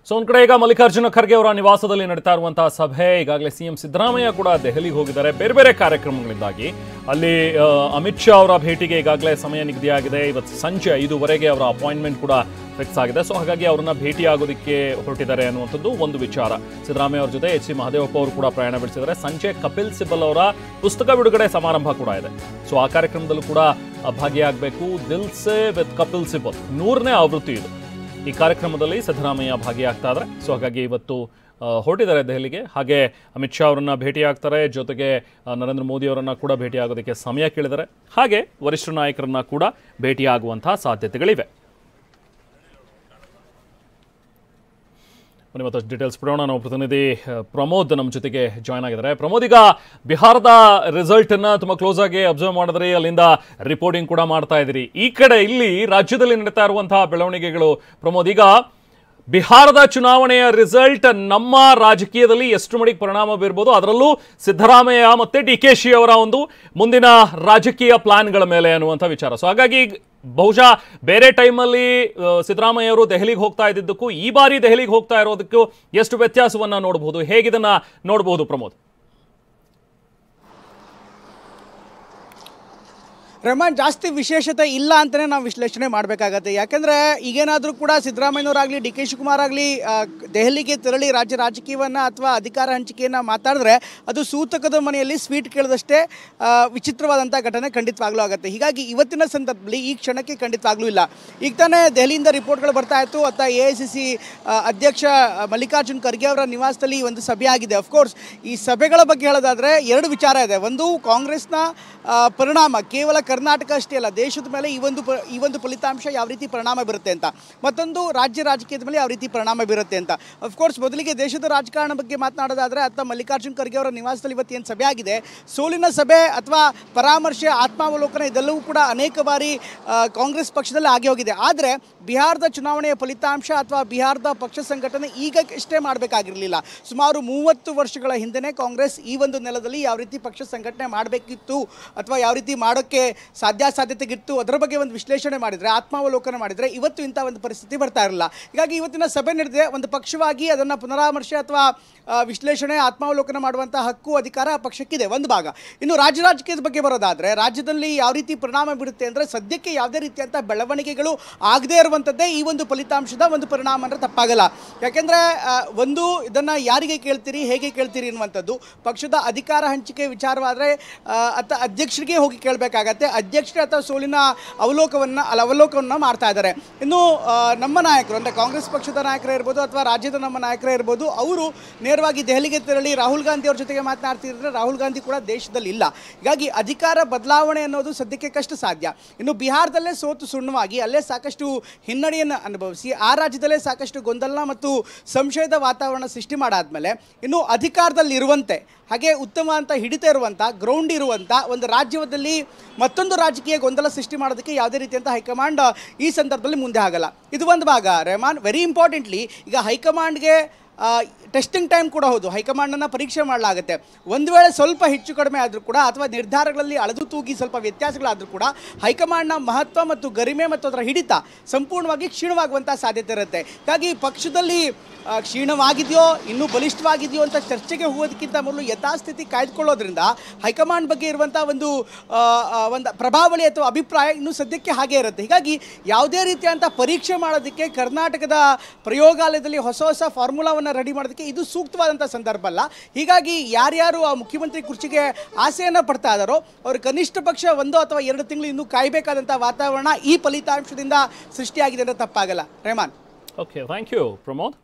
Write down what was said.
So ಒಂದು ಕಡೆ ಈಗ ಮಲ್ಲಿಕಾರ್ಜುನ ಖರ್ಗೆ ಅವರ ನಿವಾಸದಲ್ಲಿ ನಡೀತಾ ಇರುವಂತಹ ಸಭೆ, ಈಗಾಗಲೇ ಸಿಎಂ ಸಿದ್ದರಾಮಯ್ಯ ಕೂಡ ದೆಹಲಿಗೆ ಹೋಗಿದ್ದಾರೆ ಬೇರೆ ಬೇರೆ ಕಾರ್ಯಕ್ರಮಗಳಿಂದಾಗಿ. ಅಲ್ಲಿ ಅಮಿತ್ ಶಾ ಅವರ ಭೇಟಿಗೆ ಈಗಾಗಲೇ ಸಮಯ ನಿಗದಿಯಾಗಿದೆ. ಇವತ್ತು ಸಂಜೆ 5:15 ಅವರ ಅಪಾಯಿಂಟ್ಮೆಂಟ್ ಕೂಡ ಫಿಕ್ಸ್ ಆಗಿದೆ. ಸೊ ಹಾಗಾಗಿ ಅವರನ್ನ ಭೇಟಿ ಆಗೋದಕ್ಕೆ ಹೊರಟಿದ್ದಾರೆ ಅನ್ನುವಂಥದ್ದು ಒಂದು ವಿಚಾರ. ಸಿದ್ದರಾಮಯ್ಯ ಅವರ ಜೊತೆ ಎಚ್ ಸಿ ಮಹದೇವಪ್ಪ ಅವರು ಕೂಡ ಪ್ರಯಾಣ ಬೆಳೆಸಿದ್ದಾರೆ. ಸಂಜೆ ಕಪಿಲ್ ಸಿಬಲ್ ಅವರ ಪುಸ್ತಕ ಬಿಡುಗಡೆ ಸಮಾರಂಭ ಕೂಡ ಇದೆ. ಸೊ ಆ ಕಾರ್ಯಕ್ರಮದಲ್ಲೂ ಕೂಡ ಭಾಗಿಯಾಗಬೇಕು. ದಿಲ್ ಸೆ ವಿತ್ ಕಪಿಲ್ ಸಿಬಲ್ 100ನೇ ಆವೃತ್ತಿ ಇದು. ಈ ಕಾರ್ಯಕ್ರಮದಲ್ಲಿ ಸಿದ್ದರಾಮಯ್ಯ ಭಾಗಿಯಾಗ್ತಾ ಇದ್ದಾರೆ. ಸೊ ಹಾಗಾಗಿ ಇವತ್ತು ಹೊರಟಿದ್ದಾರೆ ದೆಹಲಿಗೆ. ಹಾಗೆ ಅಮಿತ್ ಶಾ ಅವರನ್ನ ಭೇಟಿ ಆಗ್ತಾರೆ, ಜೊತೆಗೆ ನರೇಂದ್ರ ಮೋದಿ ಅವರನ್ನ ಕೂಡ ಭೇಟಿ ಆಗೋದಕ್ಕೆ ಸಮಯ ಕೇಳಿದ್ದಾರೆ. ಹಾಗೆ ವರಿಷ್ಠ ನಾಯಕರನ್ನ ಕೂಡ ಭೇಟಿಯಾಗುವಂತಹ ಸಾಧ್ಯತೆಗಳಿವೆ. ಮತ್ತಷ್ಟು ಡೀಟೇಲ್ಸ್ ಕೊಡೋಣ. ನಾವು ಪ್ರತಿನಿಧಿ ಪ್ರಮೋದ್ ನಮ್ಮ ಜೊತೆಗೆ ಜಾಯ್ನ್ ಆಗಿದ್ದಾರೆ. ಪ್ರಮೋದ್, ಈಗ ಬಿಹಾರದ ರಿಸಲ್ಟ್ ಅನ್ನ ತುಂಬಾ ಕ್ಲೋಸ್ ಆಗಿ ಅಬ್ಸರ್ವ್ ಮಾಡಿದ್ರಿ, ಅಲ್ಲಿಂದ ರಿಪೋರ್ಟಿಂಗ್ ಕೂಡ ಮಾಡ್ತಾ ಇದ್ರಿ. ಈ ಕಡೆ ಇಲ್ಲಿ ರಾಜ್ಯದಲ್ಲಿ ನಡೀತಾ ಇರುವಂತಹ ಬೆಳವಣಿಗೆಗಳು ಪ್ರಮೋದ್, ಈಗ ಬಿಹಾರದ ಚುನಾವಣೆಯ ರಿಸಲ್ಟ್ ನಮ್ಮ ರಾಜಕೀಯದಲ್ಲಿ ಎಷ್ಟು ಮಟ್ಟಿಗೆ ಪರಿಣಾಮ ಬೀರ್ಬೋದು, ಅದರಲ್ಲೂ ಸಿದ್ದರಾಮಯ್ಯ ಮತ್ತೆ DK ಅವರ ಒಂದು ಮುಂದಿನ ರಾಜಕೀಯ ಪ್ಲಾನ್ಗಳ ಮೇಲೆ ಅನ್ನುವಂಥ ವಿಚಾರ. ಸೊ ಹಾಗಾಗಿ ಬಹುಶಃ ಬೇರೆ ಟೈಮಲ್ಲಿ ಸಿದ್ದರಾಮಯ್ಯ ಅವರು ದೆಹಲಿಗೆ ಹೋಗ್ತಾ ಇದ್ದಿದ್ದಕ್ಕೂ ಈ ಬಾರಿ ದೆಹಲಿಗೆ ಹೋಗ್ತಾ ಇರೋದಕ್ಕೂ ಎಷ್ಟು ವ್ಯತ್ಯಾಸವನ್ನ ನೋಡಬಹುದು, ಹೇಗಿದನ್ನ ನೋಡಬಹುದು ಪ್ರಮೋದ್? ರೆಹಮಾನ್, ಜಾಸ್ತಿ ವಿಶೇಷತೆ ಇಲ್ಲ ಅಂತಲೇ ನಾವು ವಿಶ್ಲೇಷಣೆ ಮಾಡಬೇಕಾಗತ್ತೆ. ಯಾಕೆಂದರೆ ಈಗೇನಾದರೂ ಕೂಡ ಸಿದ್ದರಾಮಯ್ಯನವರಾಗಲಿ DK ಶಿವಕುಮಾರ್ ಆಗಲಿ ದೆಹಲಿಗೆ ತೆರಳಿ ರಾಜ್ಯ ರಾಜಕೀಯವನ್ನು ಅಥವಾ ಅಧಿಕಾರ ಹಂಚಿಕೆಯನ್ನು ಮಾತಾಡಿದ್ರೆ ಅದು ಸೂತಕದ ಮನೆಯಲ್ಲಿ ಸ್ವೀಟ್ ಕೇಳಿದಷ್ಟೇ ವಿಚಿತ್ರವಾದಂಥ ಘಟನೆ ಖಂಡಿತವಾಗ್ಲೂ ಆಗುತ್ತೆ. ಹೀಗಾಗಿ ಇವತ್ತಿನ ಸಂದರ್ಭದಲ್ಲಿ ಈ ಕ್ಷಣಕ್ಕೆ ಖಂಡಿತವಾಗ್ಲೂ ಇಲ್ಲ. ಈಗ ತಾನೇ ದೆಹಲಿಯಿಂದ ರಿಪೋರ್ಟ್ಗಳು ಬರ್ತಾ ಇತ್ತು. ಅಥವಾ AICC ಅಧ್ಯಕ್ಷ ಮಲ್ಲಿಕಾರ್ಜುನ್ ಖರ್ಗೆ ಅವರ ನಿವಾಸದಲ್ಲಿ ಒಂದು ಸಭೆ ಆಗಿದೆ. ಅಫ್ಕೋರ್ಸ್ ಈ ಸಭೆಗಳ ಬಗ್ಗೆ ಹೇಳೋದಾದರೆ ಎರಡು ವಿಚಾರ ಇದೆ. ಒಂದು, ಕಾಂಗ್ರೆಸ್ನ ಪರಿಣಾಮ ಕೇವಲ ಕರ್ನಾಟಕ ಅಷ್ಟೇ ಅಲ್ಲ, ದೇಶದ ಮೇಲೆ ಈ ಒಂದು ಫಲಿತಾಂಶ ಯಾವ ರೀತಿ ಪರಿಣಾಮ ಬೀರುತ್ತೆ ಅಂತ. ಮತ್ತೊಂದು, ರಾಜ್ಯ ರಾಜಕೀಯದ ಮೇಲೆ ಯಾವ ರೀತಿ ಪರಿಣಾಮ ಬೀರುತ್ತೆ ಅಂತ. ಅಫ್ಕೋರ್ಸ್ ಮೊದಲಿಗೆ ದೇಶದ ರಾಜಕಾರಣ ಬಗ್ಗೆ ಮಾತನಾಡೋದಾದರೆ ಅತ್ತ ಮಲ್ಲಿಕಾರ್ಜುನ್ ಖರ್ಗೆ ಅವರ ನಿವಾಸದಲ್ಲಿ ಇವತ್ತು ಏನು ಸಭೆ ಆಗಿದೆ, ಸೋಲಿನ ಸಭೆ ಅಥವಾ ಪರಾಮರ್ಶೆ, ಆತ್ಮಾವಲೋಕನ ಇದೆಲ್ಲವೂ ಕೂಡ ಅನೇಕ ಬಾರಿ ಕಾಂಗ್ರೆಸ್ ಪಕ್ಷದಲ್ಲಿ ಆಗಿ ಹೋಗಿದೆ. ಆದರೆ ಬಿಹಾರದ ಚುನಾವಣೆಯ ಫಲಿತಾಂಶ ಅಥವಾ ಬಿಹಾರದ ಪಕ್ಷ ಸಂಘಟನೆ ಈಗಷ್ಟೇ ಮಾಡಬೇಕಾಗಿರಲಿಲ್ಲ. ಸುಮಾರು 30 ವರ್ಷಗಳ ಹಿಂದೆ ಕಾಂಗ್ರೆಸ್ ಈ ಒಂದು ನೆಲದಲ್ಲಿ ಯಾವ ರೀತಿ ಪಕ್ಷ ಸಂಘಟನೆ ಮಾಡಬೇಕಿತ್ತು ಅಥವಾ ಯಾವ ರೀತಿ ಮಾಡೋಕ್ಕೆ ಸಾಧ್ಯತೆಗಿತ್ತು, ಅದರ ಬಗ್ಗೆ ಒಂದು ವಿಶ್ಲೇಷಣೆ ಮಾಡಿದರೆ, ಆತ್ಮಾವಲೋಕನ ಮಾಡಿದರೆ ಇವತ್ತು ಇಂಥ ಒಂದು ಪರಿಸ್ಥಿತಿ ಬರ್ತಾ ಇರಲಿಲ್ಲ. ಹೀಗಾಗಿ ಇವತ್ತಿನ ಸಭೆ ನಡೆದಿದೆ. ಒಂದು ಪಕ್ಷವಾಗಿ ಅದನ್ನು ಪುನರಾಮರ್ಶೆ ಅಥವಾ ವಿಶ್ಲೇಷಣೆ, ಆತ್ಮಾವಲೋಕನ ಮಾಡುವಂಥ ಹಕ್ಕು, ಅಧಿಕಾರ ಆ ಪಕ್ಷಕ್ಕಿದೆ, ಒಂದು ಭಾಗ. ಇನ್ನು ರಾಜಕೀಯದ ಬಗ್ಗೆ ಬರೋದಾದರೆ, ರಾಜ್ಯದಲ್ಲಿ ಯಾವ ರೀತಿ ಪರಿಣಾಮ ಬೀರುತ್ತೆ ಅಂದರೆ, ಸದ್ಯಕ್ಕೆ ಯಾವುದೇ ರೀತಿಯಂಥ ಬೆಳವಣಿಗೆಗಳು ಆಗದೇ ಇರುವಂಥದ್ದೇ ಈ ಒಂದು ಫಲಿತಾಂಶದ ಒಂದು ಪರಿಣಾಮ ಅಂದರೆ ತಪ್ಪಾಗಲ್ಲ. ಯಾಕೆಂದರೆ ಒಂದು, ಇದನ್ನು ಯಾರಿಗೆ ಕೇಳ್ತೀರಿ, ಹೇಗೆ ಕೇಳ್ತೀರಿ ಅನ್ನುವಂಥದ್ದು. ಪಕ್ಷದ ಅಧಿಕಾರ ಹಂಚಿಕೆ ವಿಚಾರವಾದರೆ ಅಥವಾ ಅಧ್ಯಕ್ಷರಿಗೆ ಹೋಗಿ ಕೇಳಬೇಕಾಗತ್ತೆ. ಅಧ್ಯಕ್ಷರೇ ಅಥವಾ ಸೋಲಿನ ಅವಲೋಕವನ್ನು ಮಾಡ್ತಾ ಇದ್ದಾರೆ. ಇನ್ನು ನಮ್ಮ ನಾಯಕರು ಅಂದರೆ ಕಾಂಗ್ರೆಸ್ ಪಕ್ಷದ ನಾಯಕರೇ ಇರ್ಬೋದು ಅಥವಾ ರಾಜ್ಯದ ನಮ್ಮ ನಾಯಕರೇ ಇರ್ಬೋದು, ಅವರು ನೇರವಾಗಿ ದೆಹಲಿಗೆ ತೆರಳಿ ರಾಹುಲ್ ಗಾಂಧಿ ಅವ್ರ ಜೊತೆಗೆ ಮಾತನಾಡ್ತಿದ್ರೆ, ರಾಹುಲ್ ಗಾಂಧಿ ಕೂಡ ದೇಶದಲ್ಲಿ ಇಲ್ಲ. ಹೀಗಾಗಿ ಅಧಿಕಾರ ಬದಲಾವಣೆ ಅನ್ನೋದು ಸದ್ಯಕ್ಕೆ ಕಷ್ಟ ಸಾಧ್ಯ. ಇನ್ನು ಬಿಹಾರದಲ್ಲೇ ಸೋತು ಸುಣ್ಣವಾಗಿ ಅಲ್ಲೇ ಸಾಕಷ್ಟು ಹಿನ್ನಡೆಯನ್ನು ಅನುಭವಿಸಿ ಆ ರಾಜ್ಯದಲ್ಲೇ ಸಾಕಷ್ಟು ಗೊಂದಲ ಮತ್ತು ಸಂಶಯದ ವಾತಾವರಣ ಸೃಷ್ಟಿ ಮಾಡಾದ್ಮೇಲೆ ಇನ್ನು ಅಧಿಕಾರದಲ್ಲಿ ಇರುವಂತೆ, ಹಾಗೆ ಉತ್ತಮ ಅಂತ ಹಿಡಿತಾ ಇರುವಂಥ, ಗ್ರೌಂಡ್ ಇರುವಂಥ ಒಂದು ರಾಜ್ಯದಲ್ಲಿ ಮತ್ತೊಂದು ರಾಜಕೀಯ ಗೊಂದಲ ಸೃಷ್ಟಿ ಮಾಡೋದಕ್ಕೆ ಯಾವುದೇ ರೀತಿಯಂಥ ಹೈಕಮಾಂಡ್ ಈ ಸಂದರ್ಭದಲ್ಲಿ ಮುಂದೆ ಆಗಲ್ಲ. ಇದು ಒಂದು ಭಾಗ ರೆಹಮಾನ್. ವೆರಿ ಇಂಪಾರ್ಟೆಂಟ್ಲಿ, ಈಗ ಹೈಕಮಾಂಡ್ಗೆ ಟೆಸ್ಟಿಂಗ್ ಟೈಮ್ ಕೂಡ ಹೌದು. ಹೈಕಮಾಂಡನ್ನು ಪರೀಕ್ಷೆ ಮಾಡಲಾಗುತ್ತೆ. ಒಂದು ವೇಳೆ ಸ್ವಲ್ಪ ಹೆಚ್ಚು ಕಡಿಮೆ ಆದರೂ ಕೂಡ ಅಥವಾ ನಿರ್ಧಾರಗಳಲ್ಲಿ ಅಳೆದು ತೂಗಿ ಸ್ವಲ್ಪ ವ್ಯತ್ಯಾಸಗಳಾದರೂ ಕೂಡ ಹೈಕಮಾಂಡ್ನ ಮಹತ್ವ ಮತ್ತು ಗರಿಮೆ ಮತ್ತು ಅದರ ಹಿಡಿತ ಸಂಪೂರ್ಣವಾಗಿ ಕ್ಷೀಣವಾಗುವಂಥ ಸಾಧ್ಯತೆ ಇರುತ್ತೆ. ಹೀಗಾಗಿ ಪಕ್ಷದಲ್ಲಿ ಕ್ಷೀಣವಾಗಿದೆಯೋ ಇನ್ನೂ ಬಲಿಷ್ಠವಾಗಿದೆಯೋ ಅಂತ ಚರ್ಚೆಗೆ ಹೋಗೋದಕ್ಕಿಂತ ಮೊದಲು ಯಥಾಸ್ಥಿತಿ ಕಾಯ್ದುಕೊಳ್ಳೋದ್ರಿಂದ ಹೈಕಮಾಂಡ್ ಬಗ್ಗೆ ಇರುವಂಥ ಒಂದು ಪ್ರಭಾವಳಿ ಅಥವಾ ಅಭಿಪ್ರಾಯ ಇನ್ನೂ ಸದ್ಯಕ್ಕೆ ಹಾಗೇ ಇರುತ್ತೆ. ಹೀಗಾಗಿ ಯಾವುದೇ ರೀತಿಯಂಥ ಪರೀಕ್ಷೆ ಮಾಡೋದಕ್ಕೆ ಕರ್ನಾಟಕದ ಪ್ರಯೋಗಾಲಯದಲ್ಲಿ ಹೊಸ ಫಾರ್ಮುಲಾವನ್ನು ರೆಡಿ ಮಾಡೋದಕ್ಕೆ ಇದು ಸೂಕ್ತವಾದಂಥ ಸಂದರ್ಭ ಅಲ್ಲ. ಹೀಗಾಗಿ ಯಾರ್ಯಾರು ಆ ಮುಖ್ಯಮಂತ್ರಿ ಕುರ್ಚಿಗೆ ಆಸೆಯನ್ನು ಪಡ್ತಾ ಇದ್ದಾರೋ ಅವರು ಕನಿಷ್ಠ ಪಕ್ಷ 1 ಅಥವಾ 2 ತಿಂಗಳು ಇನ್ನೂ ಕಾಯಬೇಕಾದಂಥ ವಾತಾವರಣ ಈ ಫಲಿತಾಂಶದಿಂದ ಸೃಷ್ಟಿಯಾಗಿದೆ ಅಂದರೆ ತಪ್ಪಾಗಲ್ಲ. Rehman. Okay, thank you Pramod.